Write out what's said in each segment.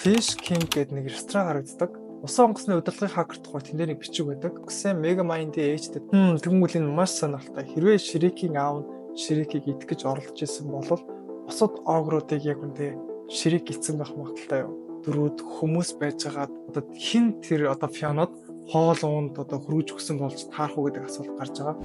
Fish King гэдэг нэг ресторан харагддаг. Усан онгоцны удирдлагын хакер тухай тэнд нэг бичиг байдаг. Гэсэн Megamind-ийн ээжтэй тэгмүүл энэ маш сонирхолтой. Хэрвээ Шрекийн аав нь Шрекийг идэх гэж оролдож исэн бол бусад огруудыг яг үндэ Шрек эцэн байх магадaltaй юу? Дөрүүд хүмүүс байж байгаа одоо хин тэр одоо Фионод хоол уунд одоо хөргөж өгсөн болж таарах уу гэдэг асуулт гарч байгаа.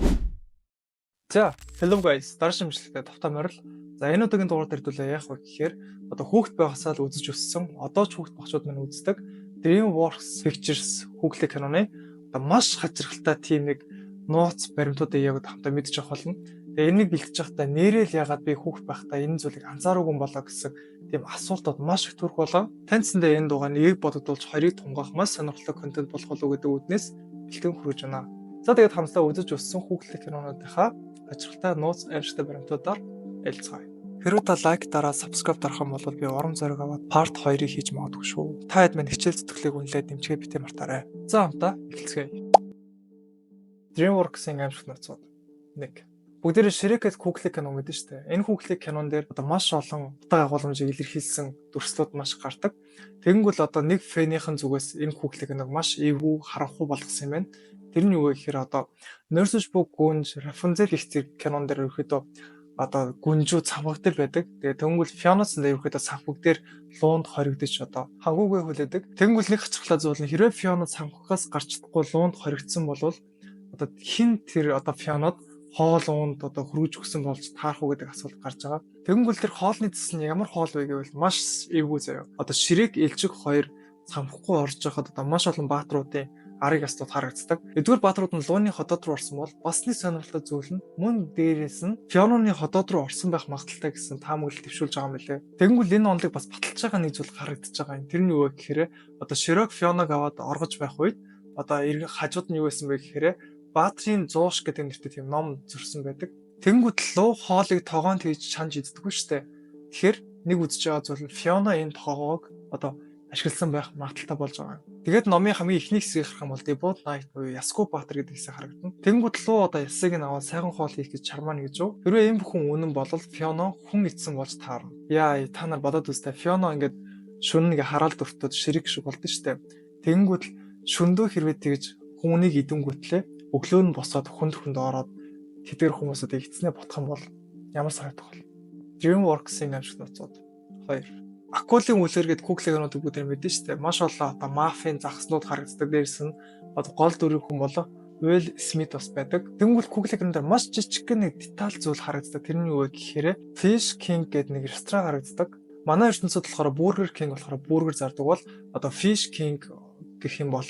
За, hello guys. Дараа шимжлэхдээ тавтаа морил. За, энэ удаагийн дугаар дээр хэдүүлээ яах вэ гэхээр одоо хүүхэд байхасаа л үзэж өссөн, одоо ч хүүхэд багчууд минь үздэг DreamWorks Pictures хүүхдэд киноны одоо маш хачирхалтай тийм нэг нууц баримтуудыг яг хамтаа мэдчих болно. Тэгээ энийг бэлтэж байхдаа нэрэл ягаад би хүүхэд байхдаа энэ зүйлийг анзаараагүй болоо гэсэн тийм асуултууд маш их төрөх болоо. Таньцсандаа энэ дугаар нэг бодогдуулж хоёрыг тунгаах маш сонирхолтой контент болох болов гэдэг үднээс бэлтгэн хүргэж байна. За тэгээд хамтдаа үзэж өссөн хүүхдэд кинонуудынхаа хачирхалтай нууц аимшигтай баримтуудаар ялцгаая. Хэрвээ та лайк дараа subscribe дарах юм бол би урам зориг аваад part 2-ыг хийж магадгүй шүү. Та хэд минь хичээл зүтгэлийг үнэлээд дэмжгээ битээ мартаарай. За хамтаа эхэлцгээе. DreamWorks-ийн аимшигт нууцууд 1. Бүгдээрээ Шрекэд хүүхдэд кино мэдэн штэ. Энэ хүүхдэд кинон дээр одоо маш олон утга агуулмжийг илэрхийлсэн дүрслүүд маш гардаг. Тэгэнгүүт одоо нэг фэнийхэн зүгээс энэ хүүхдэд киног маш эвгүй харанхуй болгосон юм байна. Тэр нь юу вэ гэхээр одоо Nurses Book гүнж Rapunzel гэх зэрэг кинон дээр ерөөхдөө одоо гүнжүү цавгдал байдаг. Тэгээ тэнгүүл Фионоос нь ерөөхдөө цавгдэр луунд хоригдож одоо хангуугүй хүлээдэг. Тэнгүүл нэг хачирхлаа зүйл нь хэрвээ Фионо цавгахаас гарч чадахгүй луунд хоригдсон бол одоо хин тэр одоо Фионод хоол уунд одоо хөргөж өгсөн болж таарах уу гэдэг асуулт гарч байгаа. Тэнгүүл тэр хоолны цэс нь ямар хоол вэ гэвэл маш эвгүй заяа. Одоо Шрек ээлжиг хоёр цамхахгүй орж байхад одоо маш олон баатруудын арыг асууд харагддаг. Эдгээр баатрууд нь лууны хотод руу орсон бол бас нэг сонирхолтой зүйл нь мөн дээрээс нь Фиононы хотод руу орсон байх магадaltaй гэсэн таамаглал төвшүүлж байгаа юм лээ. Тэгэнгүүт энэ онолыг бас баталж байгаа нэг зүйл харагдаж байгаа юм. Тэр нь юу вэ гэхээр одоо Шрек Фионог аваад оргож байх үед одоо хажууд нь юу байсан бэ гэхээр Баатрийн 100 гэдэг нэртэй тийм ном зөрсөн байдаг. Тэнгүүт луу хоолыг тогоон тэгж чанж иддэггүй штэ. Тэгэхээр нэг үзэж байгаа зүйл нь Фиона энэ тоогоог одоо ашигласан байх магадaltaй болж байгаа. Тэгээд номын хамгийн ихний хэсгийг харах юм бол Debut Night буюу Ясгүй Баатар гэдэг хэсэг харагдана. Тэнгүүт луу одоо ясыг нь аваад сайхан хоол хийх гэж чармаана гэж юу? Хэрвээ энэ бүхэн үнэн бол Фиона хүн эцсэн болж таарна. Яа, та нар бодоод үзтээ. Фиона ингээд шүн нэг хараалт өртөд Шрек шиг болдсон штэ. Тэнгүүт шөндөө хэрвээ тэгж хүнийг идэнгүүтлээ өглөө нь босоод хүнд ороод тэдгээр хүмүүсүүд эцнээ ботох юм бол ямар санагдах вэ? DreamWorks-ийн аимшигт нууцууд 2. Акулын үлэр гэдэг куклэгнүүд бүгд мэдэн штэ. Маш олон одоо мафийн загснууд харагддаг. Дээрс нь одоо гол дүрийн хүн болоо Will Smith бас байдаг. Тэнгүүл куклэгнүүд дээр маш жижиг нэг деталь зүйл харагддаг. Тэр нь юу вэ гэхээр Fish King гэдэг нэг ресторан харагддаг. Манай ертөнцид болохоор Burger King болохоор бургер зардаг бол одоо Fish King гэх юм бол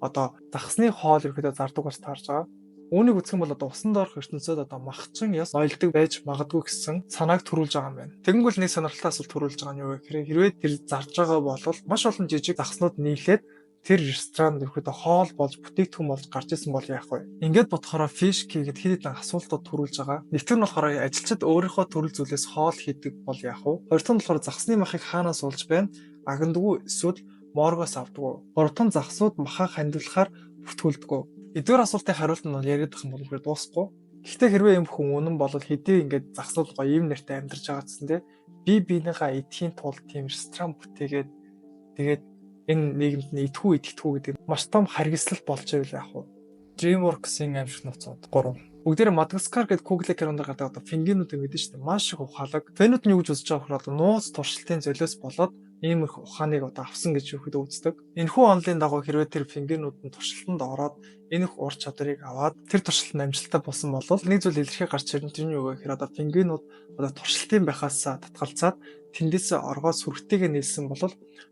одоо загсны хоол ирэхэд зардаг болж таарж байгаа. Үүнийг үзэх юм бол одоо усан доорх ертөнцид одоо махчин яс ойлдог байж магадгүй гэсэн санааг төрүүлж байгаа юм байна. Тэгэнгүүт нэг сонирхолтой асуулт төрүүлж байгаа нь юу вэ гэхээр хэрвээ тэр зарж байгаа бол маш олон жижиг загснууд нийлээд тэр ресторанд ирэхэд хоол болж бүтээгдэхүүн болж гарч исэн бол яах вэ? Ингээд бодохоор Fish King гэд хэд хэдэн асуултууд төрүүлж байгаа. Нэгдүгээр нь болохоор ажилчид өөрийнхөө төрөл зүйлээс хоол хийдэг бол яах вэ? Хоёр дахь нь болохоор загсны махыг хаанаас олж байна? Агандгүй эсвэл моргоос авдаг. Гуравтан загсууд махаа хандуулахаар бүртгүүлдэг. Эдгээр асуултын хариулт нь яриад байх юм бол бүр дуусахгүй. Гэхдээ хэрвээ юм хүн үнэн бол хэдий ингээд загсууд гоё юм нэртэй амьдарч байгаа гэсэн те би биенийгаа идэхийн тулд тийм ресторан бүтээгээд тэгээд энэ нийгэмд нь идэхүү гэдэг маш том харгислал болж байвал яах вэ? DreamWorks-ийн аимшигт нууцууд 3. Бүгдээрээ Мадагаскар гэдэг куклэ кинонд гардаг одоо пингвинүүд мэдэн шүү дээ. Маш их ухаалаг. Фэнүүд нь юу гэж үзэж байгаа вэ? Нууц туршилтын золиос болоод ийм их ухааныг одоо авсан гэж юухэд үздэг. Энэхүү онолын дагуу хэрвээ тэр пингвинүүд нь туршилтанд ороод энэ их ур чадварыг аваад тэр туршилтанд амжилттай болсон бол нэг зүйл илэрхий гарч ирнэ. Тэр нь юу вэ гэхээр одоо пингвинүүд одоо туршилтын байхаас татгалзаад тэндээсээ оргоо сүргтэйгээ нээсэн бол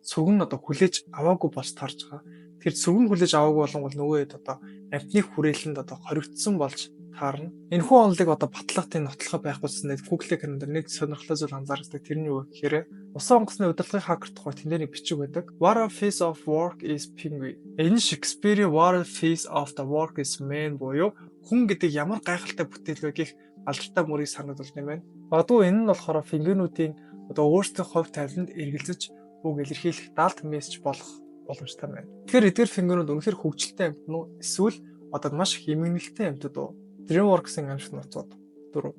сүг нь одоо хүлээж аваагүй болж тарж байгаа. Тэгэхээр сүг нь хүлээж аваагүй болонгол нөгөө хэд одоо амтны хүрээлэнд одоо хоригдсон болж таарна. Энэхүү онолыг одоо батлагтын нотлохоо байхгүйсэн Google кинонд нэг сонирхолтой зүйл анзаардаг. Тэр нь юу вэ гэхээр усан онгоцны удирдлагын хакер тухай тэнд нэг бичиг байдаг. What a piece of work is penguin. Энэ Shakespeare-ийн What a piece of the work is man буюу хүн гэдэг ямар гайхалтай бүтээл вэ гэх алдартай мөрийг санагдуулж байна. Бадуу энэ нь болохоор пингвинүүдийн одоо өөрсдийн хувь тавиланд эргэлзэж үг илэрхийлэх даалт мессеж болох боломжтой байна. Тэгэхээр эдгээр пингвинүүд үнэхээр хөгжилтэй амьтад нь эсвэл одоо маш их эмгэнэлтэй амьтад уу? DreamWorks-ийн аимшигт нууцууд 4.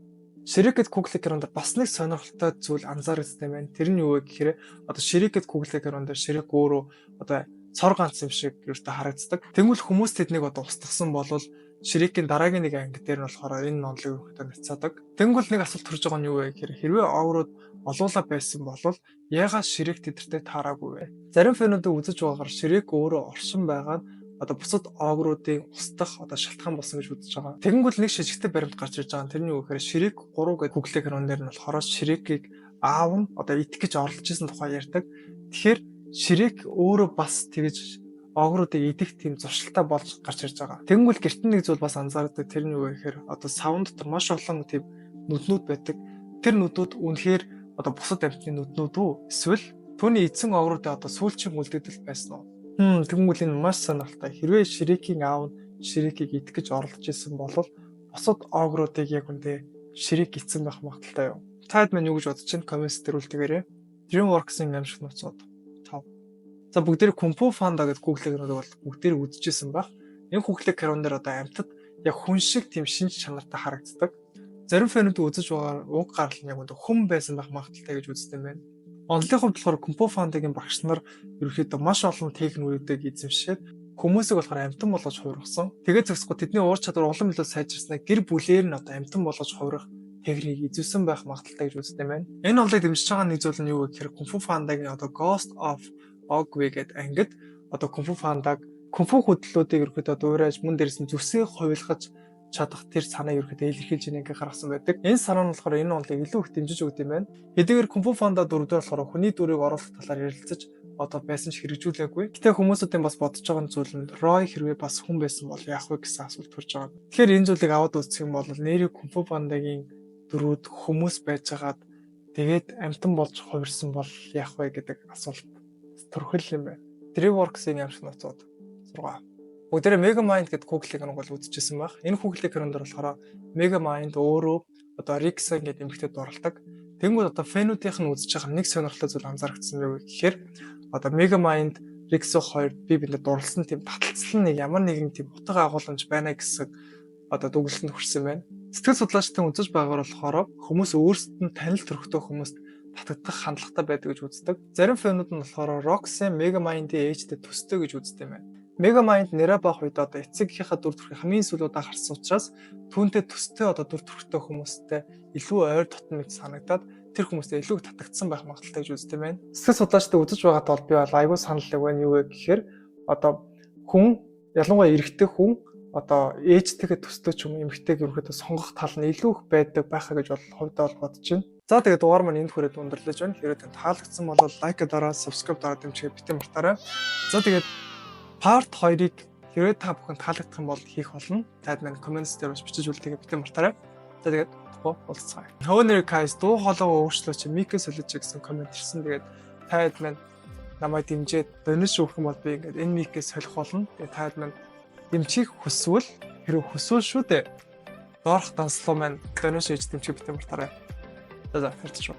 Ширик гэд Google Chrome дээр бас нэг сонирхолтой зүйл анзаарчихсан юм байна. Тэр нь юу вэ гэхээр одоо ширик гэд Google Chrome дээр ширик өөрөө одоо цор ганц юм шиг ерөөхдөө харагддаг. Тэгвэл хүмүүс тэднийг одоо устгасан болвол ширикийн дараагийн нэг анги дээр нь болохоор энэ нодлыг ерөөхдөө нацаадаг. Тэнгүүл нэг асуулт төрж байгаа нь юу вэ гэхээр хэрвээ оврууд олуула байсан бол яагаад ширик тэдэртэй таараагүй вэ? Зарим фэнүүдийг үзэж байгаагаар ширик өөрөө оршин байгаа нь одоо бусад огруудын устдах одоо шалтгаан болсон гэж үзэж байгаа. Тэгэнгүүт нэг шижигтэй баримт гарч ирж байгаа. Тэрний юу гэхээр ширик 3 гэдэг Google Chrome дээр нь болохоор ширикийг аав нь одоо идэх гэж оролдож исэн тухай ярьдаг. Тэгэхээр ширик өөрөө бас тэгж огруудыг идэх тийм зуршилтай болж гарч ирж байгаа. Тэгэнгүүт гэртэн нэг зүйл бас анзаардаг. Тэр нь юу вэ гэхээр одоо савн дотор маш олон тийм нүднүүд байдаг. Тэр нүднүүд үнэхээр одоо бусад амьтны нүднүүд үү? Эсвэл түүний эзэн огруудын одоо сүүлчийн үлдэгдэл байсан уу? Тэгвэл энэ маш сонирхолтой. Хэрвээ ширикийн аав нь ширикийг идэх гэж оролдож исэн бол бусад огруудыг яг үндэ ширик эцэн байх магадaltaй юу? Таад мань юу гэж бодож чинь коммент дээр үлдээгээрэй. DreamWorks-ийн амжилт нууцуд 5. За бүгдээр Kung Fu Panda гэдэг Google Chrome-ыг бол бүгдээр үзчихсэн баг. Энэ Google Chrome дээр одоо амьтад яг хүн шиг тийм шинж чанартай харагддаг. Зарим фэнүүд үзэж байгаа уг гарал нь яг үндэ хүн байсан байх магадaltaй гэж үздэг юм байна. Онлын хувьд болохоор Kung Fu Panda-гийн багш нар ерөөхдөө маш олон техникүүдийг эзэмшээд хүмүүсийг болохоор амьтан болгож хувиргасан. Тэгээд зөксгөө тэдний уур чадвар улам илүү сайжирснаа гэр бүлээр нь одоо амьтан болгож хувирах техникийг эзэмсэн байх магадaltaй гэж үздэг юм байна. Энэ онлыг дэмжиж байгаа нэг зүйл нь юу вэ гэхээр Kung Fu Panda-гийн одоо Ghost of Ogwe гэдэг ангид одоо Kung Fu Panda-г Kung Fu хөдөлгөөлүүдийг ерөөхдөө дуурайж мөн дээрээс нь зүсээ хувилгаж чадах тэр санаа ерөөхдөө илэрхийлж ингээ гаргасан байдаг. Энэ санаа нь болохоор энэ онлыг илүү их дэмжиж өгд юм байна. Хэдийгээр Kung Fu Panda 4 дээр болохоор хүний дүрийг оруулах талаар ярилцаж одоо байсан ч хэрэгжүүлээгүй. Гэтэ хүмүүсүүдийн бас бодож байгаа зүйл нь Roy хэрвээ бас хүн байсан бол яах вэ гэсэн асуулт төрж байгаа. Тэгэхээр энэ зүйлийг аваад үзэх юм бол нэрийг Kung Fu Panda-гийн дөрүүд хүмүүс байжгаад тэгээд амтан болж хувирсан бол яах вэ гэдэг асуулт төрхөл юм байна. DreamWorks-ийн амжилт нууцуд 6. Бүгдээрээ Megamind гэдэг Google Chrome-ыг бол үзчихсэн баг. Энэ Google Chrome дээр болохоор Megamind өөрөө одоо Rickson гэдэг эмэгтэйд дурлдаг. Тэнгүүд одоо фэнүүдийнх нь үзэж байгаа нэг сонирхолтой зүйл анзаарчихсан юу гэхээр одоо Megamind Rickson 2 би бидэнд дурлсан тийм таталцал нэг ямар нэгэн тийм утга агуулмж байна гэсэн одоо дүгнэлтэнд хүрсэн байна. Сэтгэл судлаачдын үзэж байгаагаар болохоор хүмүүс өөрсдөд нь танил төрхтэй хүмүүст татагдах хандлагатай байдаг гэж үздэг. Зарим фэнүүд нь болохоор Roxanne Megamind-ийн ээжтэй төстэй гэж үздэг юм байна. Megamind нэрэ баах үед одоо эцэгийнхаа дүр төрхийг хамгийн сүүлдээ харсан учраас түүнтэй төстэй одоо дүр төрхтэй хүмүүстэй илүү ойр дотно гэж санагдаад тэр хүмүүстэй илүү татагдсан байх магадaltaй гэж үздэг юм байна. Сэтгэл судлаачдад үзэж байгаатай бол би бол айгүй санал байна юу вэ гэхээр одоо хүн ялангуяа эрэгтэй хүн одоо ээжтэйгээ төстэй ч юм эмэгтэйг ерөөхдөө сонгох тал нь илүү их байдаг байхаа гэж бол хувьдаа бол бодож байна. За тэгээд дугаар маань энд хүрээд өндөрлөж байна. Хэрвээ танд таалагдсан бол лайк дараа, subscribe дараа дэмжиж битэн мартаарай. За тэгээд Part 2-ыг хэрвээ та бүхэнд таалагдах юм бол хийх болно. Таад маань comments дээр бичиж үлдээгээ битэн мартаарай. За тэгээд уулзцгаая. Хөөний guys дуу хоолойгоо өөрчлөөч микээс солиоч гэсэн комент ирсэн. Тэгээд таад маань намайг дэмжиж донёс өгөх юм бол би ингээд энэ микээс солих болно. Тэгээд таад маань дэмжих хүсвэл хэрэг хүсвэл шүү дээ. Доорх данслуу маань донёс хийж дэмжих битэн мартаарай. За тэрч шүү.